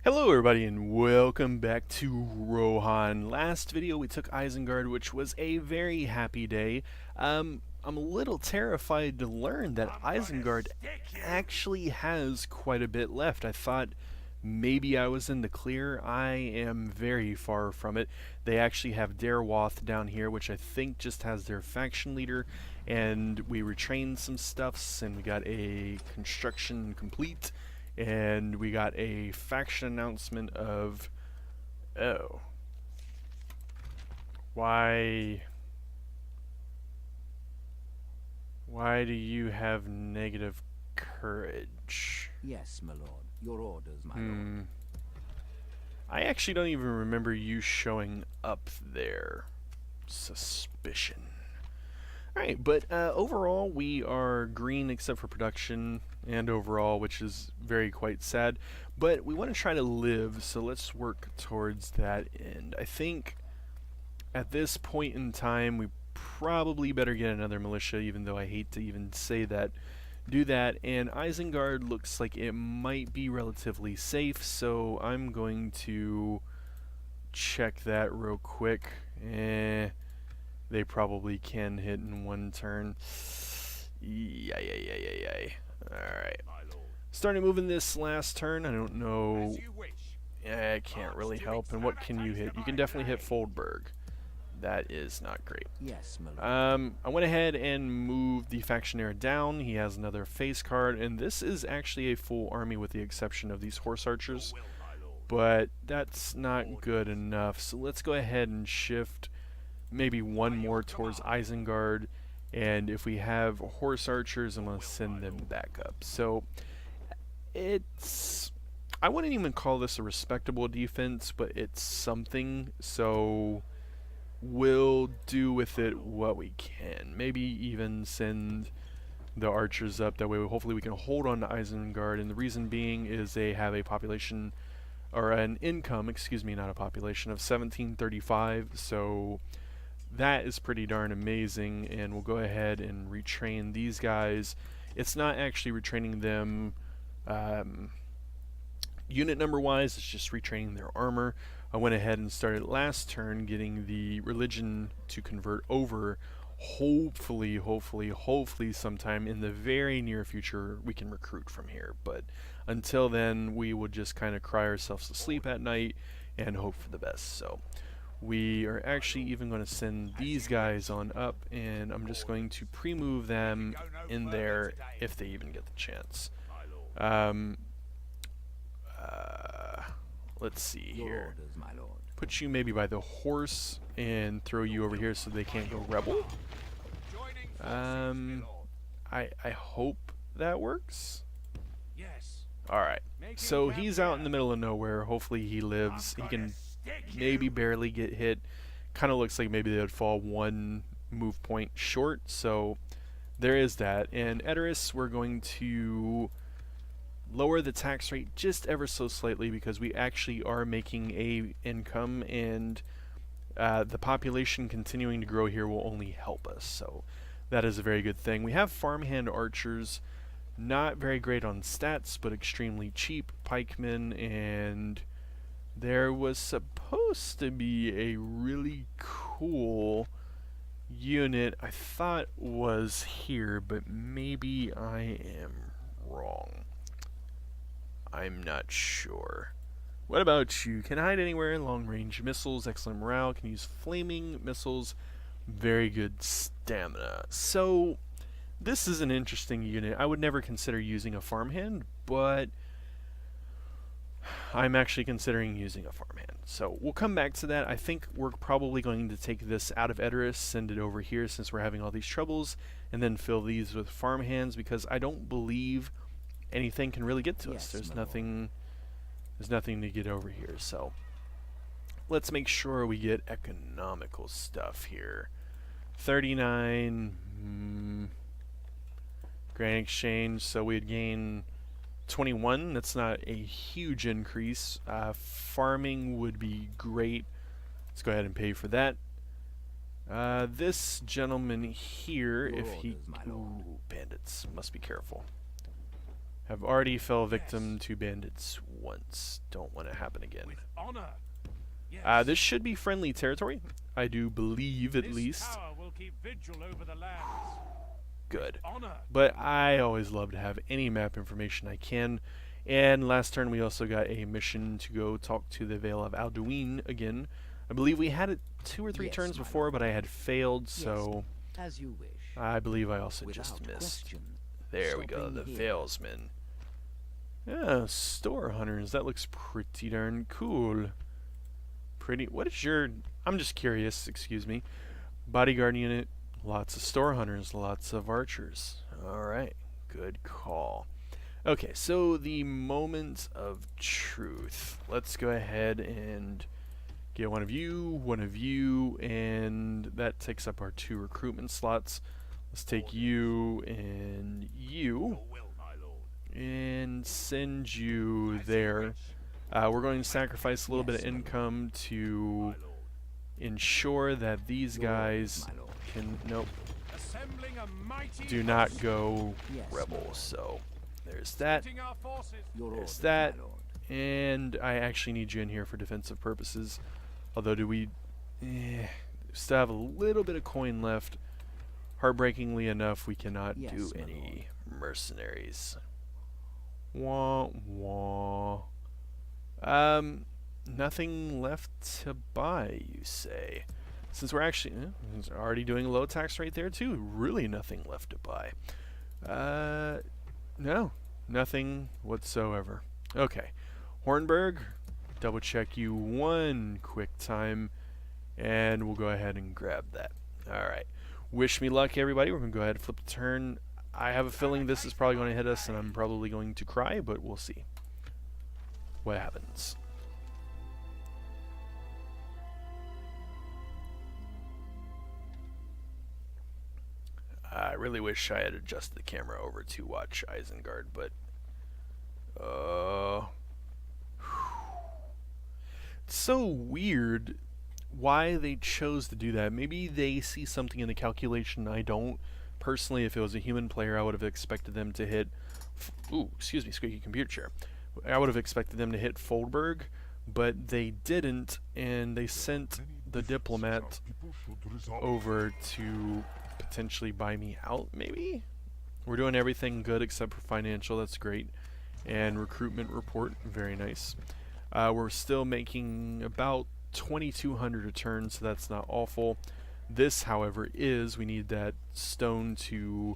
Hello everybody and welcome back to Rohan. Last video we took Isengard, which was a very happy day. I'm a little terrified to learn that Isengard actually has quite a bit left. I thought maybe I was in the clear. I am very far from it. They actually have Darewoth down here, which I think just has their faction leader, and we retrained some stuffs and we got a construction complete. And we got a faction announcement of, oh, why do you have negative courage? Yes, my lord. Your orders, my lord. I actually don't even remember you showing up there. Suspicion. Alright, but overall we are green except for production and overall, which is very quite sad. But we want to try to live, so let's work towards that end. I think at this point in time we probably better get another militia, even though I hate to even say that. Do that, and Isengard looks like it might be relatively safe, so I'm going to check that real quick. They probably can hit in one turn. Yay. Alright. Starting moving this last turn. I don't know. I can't really help. And what can you hit? You can definitely hit Foldberg. That is not great. Yes, my lord. I went ahead and moved the Factionaire down. He has another face card. And this is actually a full army with the exception of these horse archers. But that's not good enough. So let's go ahead and shift maybe one more towards Isengard, and if we have horse archers, I'm going to send them back up. So I wouldn't even call this a respectable defense, but it's something, so we'll do with it what we can. Maybe even send the archers up, that way hopefully we can hold on to Isengard, and the reason being is they have a population, or an income, excuse me, not a population, of 1735, so that is pretty darn amazing. And we'll go ahead and retrain these guys. It's not actually retraining them unit number wise, it's just retraining their armor. I went ahead and started last turn getting the religion to convert over. Hopefully sometime in the very near future we can recruit from here, but until then we will just kind of cry ourselves to sleep at night and hope for the best. So we are actually even going to send these guys on up, and I'm just going to pre-move them in there if they even get the chance. Let's see here. Put you maybe by the horse and throw you over here so they can't go rebel. I hope that works. Alright, so he's out in the middle of nowhere. Hopefully he lives. He can maybe barely get hit. Kind of looks like maybe they would fall one move point short, so there is that. And Edoras, we're going to lower the tax rate just ever so slightly because we actually are making a income, and the population continuing to grow here will only help us, so that is a very good thing. We have farmhand archers, not very great on stats but extremely cheap pikemen, and there was supposed to be a really cool unit I thought was here, but maybe I am wrong. I'm not sure. What about you? Can hide anywhere, long range missiles, excellent morale, can use flaming missiles, very good stamina. So this is an interesting unit. I would never consider using a farmhand, but I'm actually considering using a farmhand. So we'll come back to that. I think we're probably going to take this out of Edoras, send it over here since we're having all these troubles, and then fill these with farmhands, because I don't believe anything can really get to us. There's nothing to get over here. So let's make sure we get economical stuff here. 39 grand exchange, so we'd gain 21. That's not a huge increase. Farming would be great. Let's go ahead and pay for that. This gentleman here, if he... Ooh, bandits. Must be careful. Have already fell victim to bandits once. Don't want to happen again. This should be friendly territory. I do believe, at least. Will keep vigil over the lands. Good. But I always love to have any map information I can. And last turn we also got a mission to go talk to the Vale of Alduin again. I believe we had it 2 or 3 turns before, but I had failed, so As you wish. I believe I also Without just missed. question. There we go, the Valesmen. Yeah, store hunters. That looks pretty darn cool. Pretty. What is your? I'm just curious. Excuse me. Bodyguard unit. Lots of store hunters. Lots of archers. All right. Good call. Okay, so the moment of truth. Let's go ahead and get one of you, and that takes up our 2 recruitment slots. Let's take you and you, and send you there. We're going to sacrifice a little bit of income to ensure that these guys can, nope, do not go rebels. So there's that, there's that, and I actually need you in here for defensive purposes. Although do we still have a little bit of coin left. Heartbreakingly enough, we cannot do any mercenaries. Wah wah. Nothing left to buy, you say? Since we're actually already doing a low tax rate there too, really nothing left to buy. No, nothing whatsoever. Okay, Hornburg, double check you one quick time, and we'll go ahead and grab that. All right. Wish me luck, everybody. We're going to go ahead and flip the turn. I have a feeling this is probably going to hit us, and I'm probably going to cry, but we'll see what happens. I really wish I had adjusted the camera over to watch Isengard, but it's so weird why they chose to do that. Maybe they see something in the calculation I don't. Personally, if it was a human player, I would have expected them to hit excuse me, squeaky computer chair. I would have expected them to hit Foldberg, but they didn't, and they sent the diplomat over to potentially buy me out, maybe? We're doing everything good except for financial, that's great. And recruitment report, very nice. We're still making about 2,200 returns, so that's not awful. This, however, we need that stone to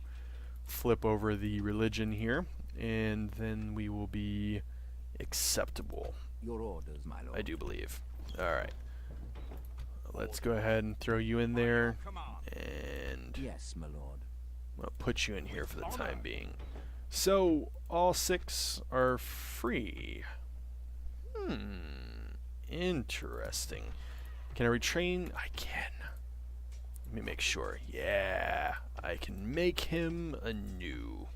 flip over the religion here, and then we will be acceptable. Your orders, my lord. I do believe. Alright. Let's go ahead and throw you in there, and yes, my lord. I'll put you in here for the time being. So, all 6 are free. Interesting. Can I retrain? I can. Let me make sure. Yeah, I can make him anew.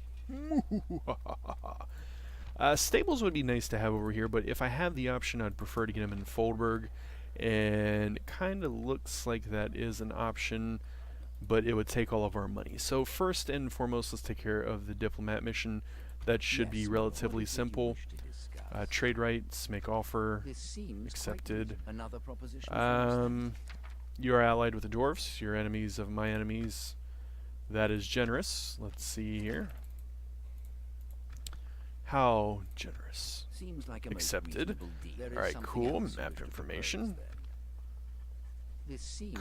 Stables would be nice to have over here, but if I have the option, I'd prefer to get him in Foldberg. And it kind of looks like that is an option, but it would take all of our money. So first and foremost, let's take care of the diplomat mission. That should be relatively simple. Trade rights, make offer, accepted. Another proposition you are allied with the dwarfs, you're enemies of my enemies. That is generous. Let's see here. How generous? Seems like a accepted. Alright, cool. Map information.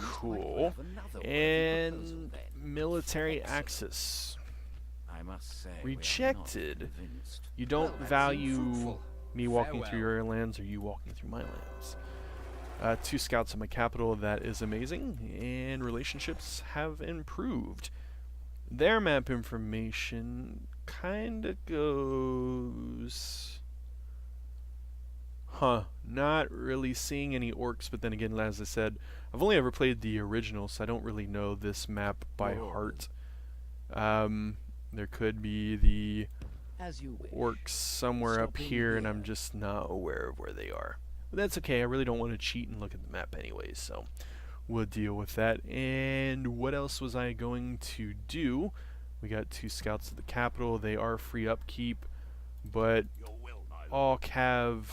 Cool. And military access. I must say, rejected. You don't value me walking through your lands or you walking through my lands. 2 scouts in my capital, that is amazing. And relationships have improved. Their map information kinda goes... not really seeing any orcs, but then again, as I said, I've only ever played the original, so I don't really know this map by heart. There could be the orcs somewhere up here, and I'm just not aware of where they are. But that's okay, I really don't want to cheat and look at the map anyways, so we'll deal with that. And what else was I going to do? We got 2 scouts at the capital, they are free upkeep. but all cav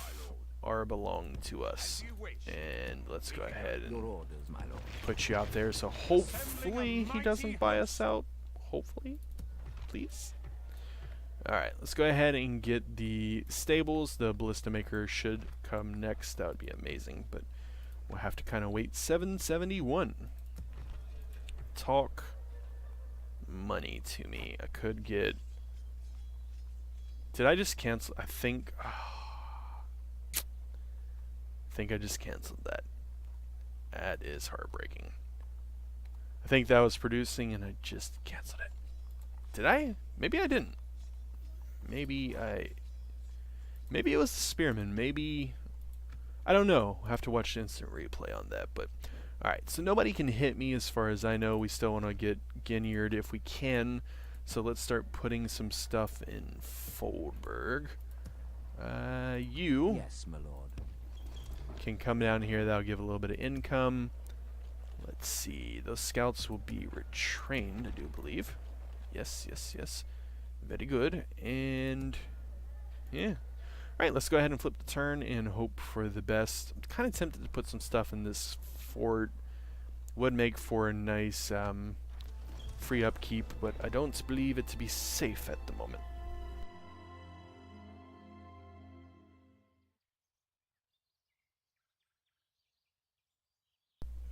are belong to us. And let's go ahead and Your orders, my lord. put you out there. So hopefully he doesn't buy us out. Hopefully, please. Alright, let's go ahead and get the stables. The ballista maker should come next. That would be amazing, but we'll have to kind of wait. 771. Talk money to me. I could get... Did I just cancel? I think I just canceled that. That is heartbreaking. I think that was producing and I just canceled it. Did I? Maybe I didn't. Maybe it was the Spearman. Maybe... I don't know. We'll have to watch the instant replay on that. But alright, so nobody can hit me as far as I know. We still want to get Ginyard if we can. So let's start putting some stuff in Foldberg. You Yes, my lord. can come down here. That'll give a little bit of income. Let's see. Those scouts will be retrained, I do believe. Yes, yes, yes. Very good. And yeah. Alright, let's go ahead and flip the turn and hope for the best. I'm kind of tempted to put some stuff in this fort. Would make for a nice free upkeep, but I don't believe it to be safe at the moment.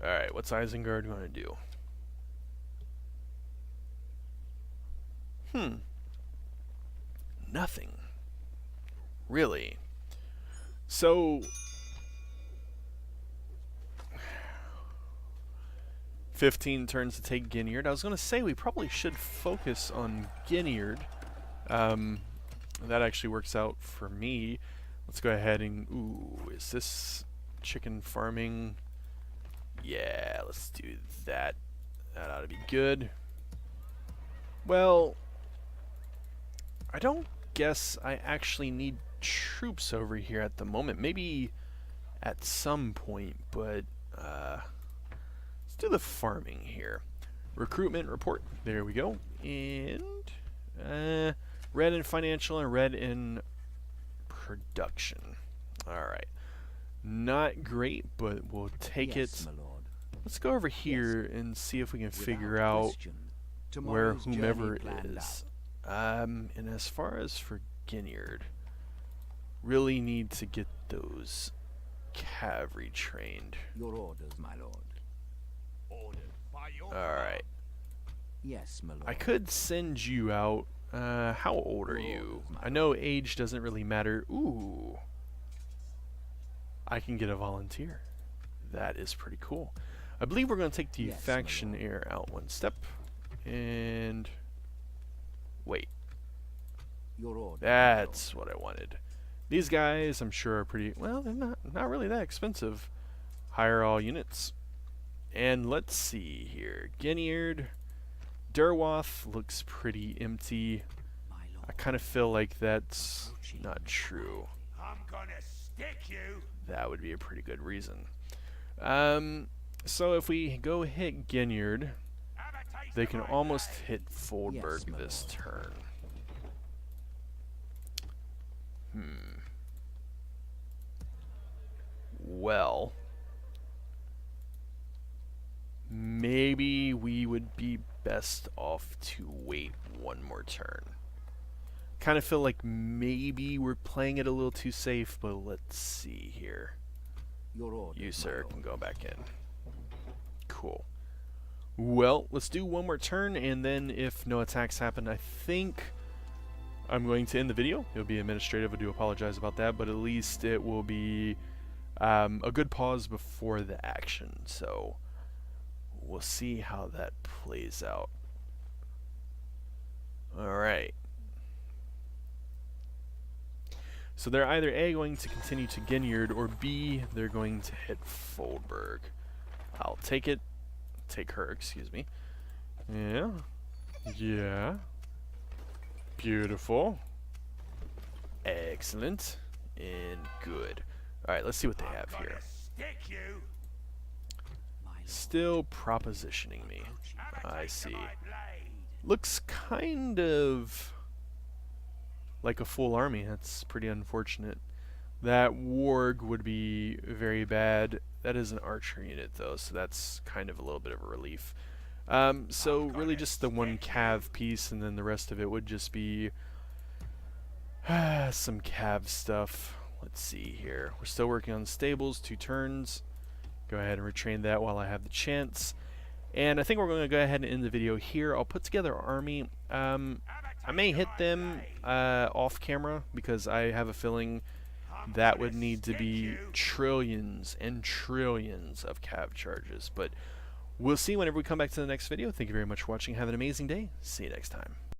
Alright, what's Isengard going to do? Nothing. Really? So... 15 turns to take Ginyard. I was going to say we probably should focus on Ginyard. That actually works out for me. Let's go ahead and... Ooh, is this chicken farming? Yeah, let's do that. That ought to be good. Well, I don't guess I actually need troops over here at the moment. Maybe at some point, but let's do the farming here. Recruitment report. There we go. And red in financial and red in production. Alright. Not great, but we'll take Yes, it. my lord. Let's go over here and see if we can figure out where whomever is. And as far as for Ginyard, really need to get those cavalry trained. Your orders, my lord. Alright. Yes, my lord. I could send you out. How old are you? I know age doesn't really matter. Ooh. I can get a volunteer. That is pretty cool. I believe we're going to take the Yes, faction heir out one step. And... wait. Your orders. That's what I wanted. These guys, I'm sure, are pretty... well, they're not really that expensive. Hire all units. And let's see here. Ginyard. Durwath looks pretty empty. My lord. I kind of feel like that's not true. I'm gonna stick you. That would be a pretty good reason. So if we go hit Ginyard, Have a taste they of can my almost blade. hit Foldberg Yes, my this turn. Well, maybe we would be best off to wait one more turn. Kind of feel like maybe we're playing it a little too safe, but let's see here. Your orders, You, my sir, lord. can go back in. Cool. Well, let's do one more turn, and then if no attacks happen, I think I'm going to end the video. It'll be administrative. I do apologize about that, but at least it will be a good pause before the action. So we'll see how that plays out. Alright. So they're either A, going to continue to Ginyard, or B, they're going to hit Foldberg. I'll take it. Take her, excuse me. Yeah. Yeah. Beautiful. Excellent. And good. Alright, let's see what they have I'm here. gonna stick you. My lord. Still propositioning me. Have a I taste of see. my blade. Looks kind of... like a full army. That's pretty unfortunate. That warg would be very bad. That is an archer unit though, so that's kind of a little bit of a relief. So really just the one cav piece, and then the rest of it would just be some cav stuff. Let's see here. We're still working on the stables, 2 turns. Go ahead and retrain that while I have the chance. And I think we're going to go ahead and end the video here. I'll put together our army. I may hit them off camera because I have a feeling that would need to be trillions and trillions of cav charges. But we'll see whenever we come back to the next video. Thank you very much for watching. Have an amazing day. See you next time.